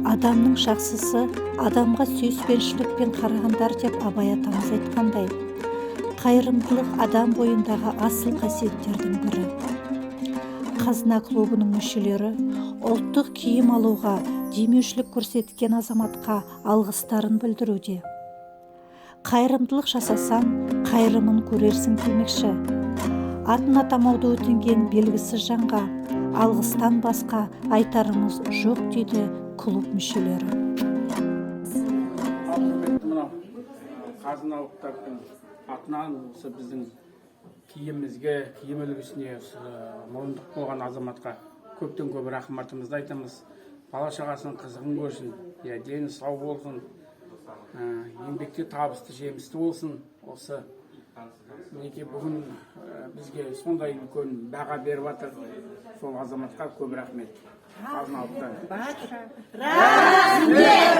Адамның жақсысы адамға сүйіспеншілікпен қарағандар деп Абай атамыз айтқандай, қайырымдылық адам бойындағы асыл қасиеттердің бірі. Қазына клубының мүшелері ұлттық киім алуға демеушілік көрсеткен азаматқа алғыстарын білдіруде. Қайырымдылық жасасаң, қайырымын көрерсің демекші. Атын атамауды өтінген белгісіз жанға алғыстан басқа айтарымыз жоқ дейді клуб мүшелері. Қазыналықтардың атынан осы біздің киімімізге, киім үлгісіне мұрындық болған азаматқа көптен көп рахматымызды айтамыз. Бала шағасының қызығын көрсін, дені сау болсын, еңбекте табысты, жемісті болсын. Осы мінекей бүгін бізге сондай үлкен баға беріп жатыр. Сол азаматқа көп рахмет. Қазыналықтан. Рахмет!